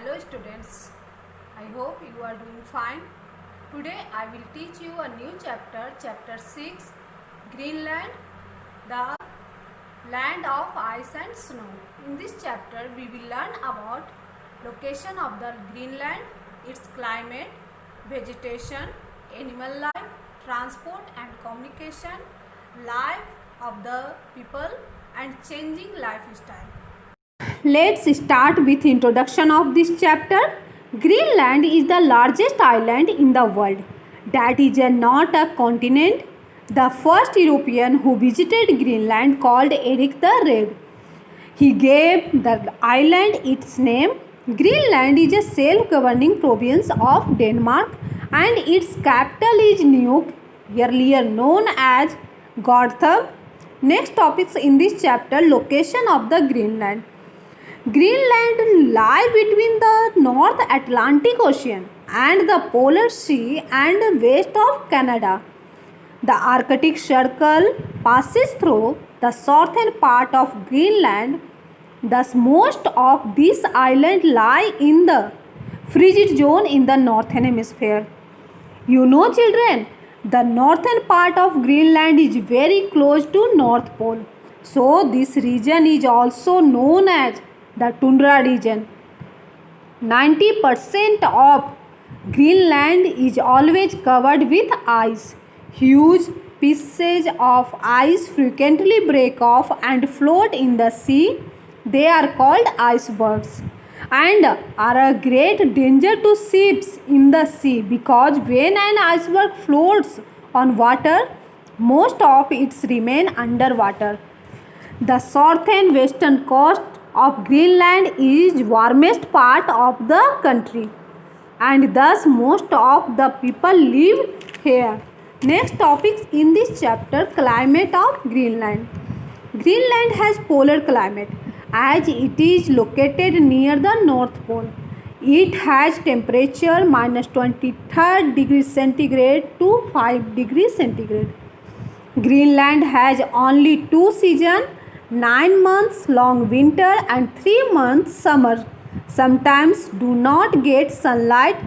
Hello students, I hope you are doing fine. Today I will teach you a new chapter, chapter 6, Greenland, the land of ice and snow. In this chapter we will learn about location of the Greenland, its climate, vegetation, animal life, transport and communication, life of the people and changing lifestyle. Let's start with introduction of this chapter. Greenland is the largest island in the world. That is not a continent. The first European who visited Greenland called Erik the Red. He gave the island its name. Greenland is a self-governing province of Denmark and its capital is Nuuk, earlier known as Gothenburg. Next topics in this chapter, location of the Greenland. Greenland lies between the North Atlantic Ocean and the Polar Sea and west of Canada. The Arctic Circle passes through the southern part of Greenland. Thus, most of these islands lie in the frigid zone in the northern hemisphere. You know, children, the northern part of Greenland is very close to North Pole. So, this region is also known as the tundra region. 90% of Greenland is always covered with ice. Huge pieces of ice frequently break off and float in the sea. They are called icebergs and are a great danger to ships in the sea because when an iceberg floats on water, most of it remains underwater. The southern western coast of Greenland is warmest part of the country and thus most of the people live here. Next topics in this chapter, climate of Greenland. Greenland has polar climate as it is located near the North Pole. It has temperature minus 23 degrees centigrade to 5 degrees centigrade. Greenland has only two seasons, 9 months long winter and 3 months summer. Sometimes do not get sunlight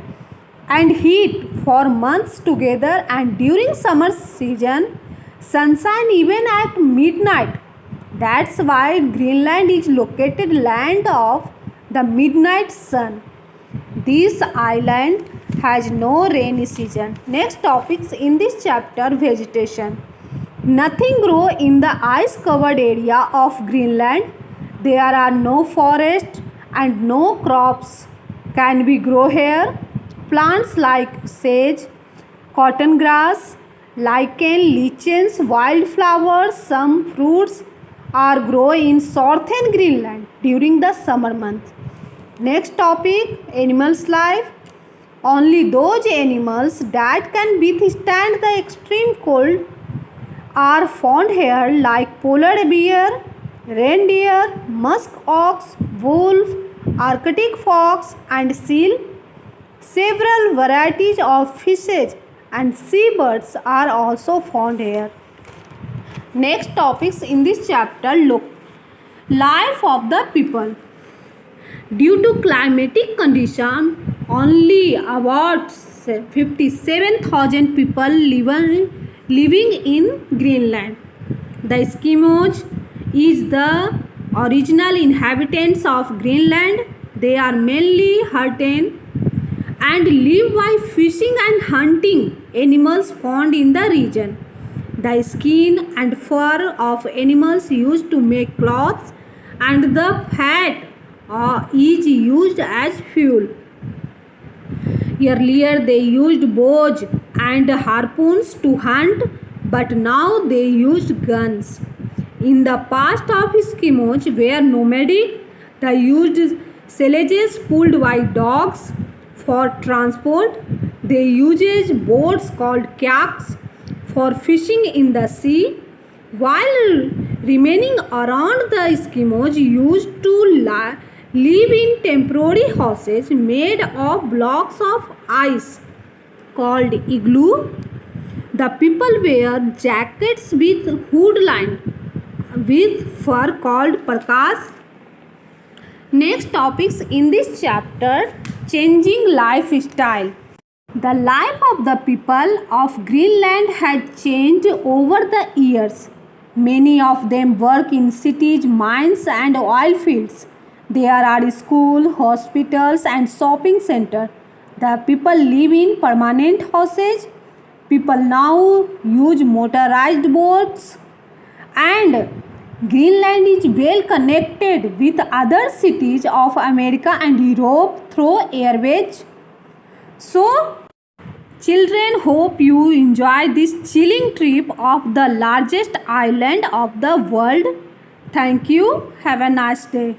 and heat for months together, and during summer season sunshine even at midnight. That's why Greenland is located land of the midnight sun. This island has no rainy season. Next topics in this chapter, vegetation. Nothing grows in the ice-covered area of Greenland. There are no forests and no crops can be grow here. Plants like sage, cotton grass, lichen, lichens, wildflowers, some fruits are grown in southern Greenland during the summer months. Next topic, animals life. Only those animals that can withstand the extreme cold are found here like polar bear, reindeer, musk ox, wolf, Arctic fox and seal. Several varieties of fishes and seabirds are also found here. Next topics in this chapter, look, life of the people. Due to climatic condition, only about 57,000 people living in Greenland. The Eskimos is the original inhabitants of Greenland. They are mainly hunted and live by fishing and hunting animals found in the region. The skin and fur of animals used to make clothes and the fat is used as fuel. Earlier they used bows and harpoons to hunt, but now they used guns. In the past of Eskimos were nomadic. They used sledges pulled by dogs for transport. They used boats called kayaks for fishing in the sea. While remaining around, the Eskimos used to live in temporary houses made of blocks of ice called igloo. The people wear jackets with hood lined with fur called parkas. Next topics in this chapter, changing lifestyle. The life of the people of Greenland has changed over the years. Many of them work in cities, mines and oil fields. There are schools, hospitals and shopping centers. The people live in permanent houses. People now use motorized boats, and Greenland is well connected with other cities of America and Europe through airways. So, children, hope you enjoy this chilling trip of the largest island of the world. Thank you. Have a nice day.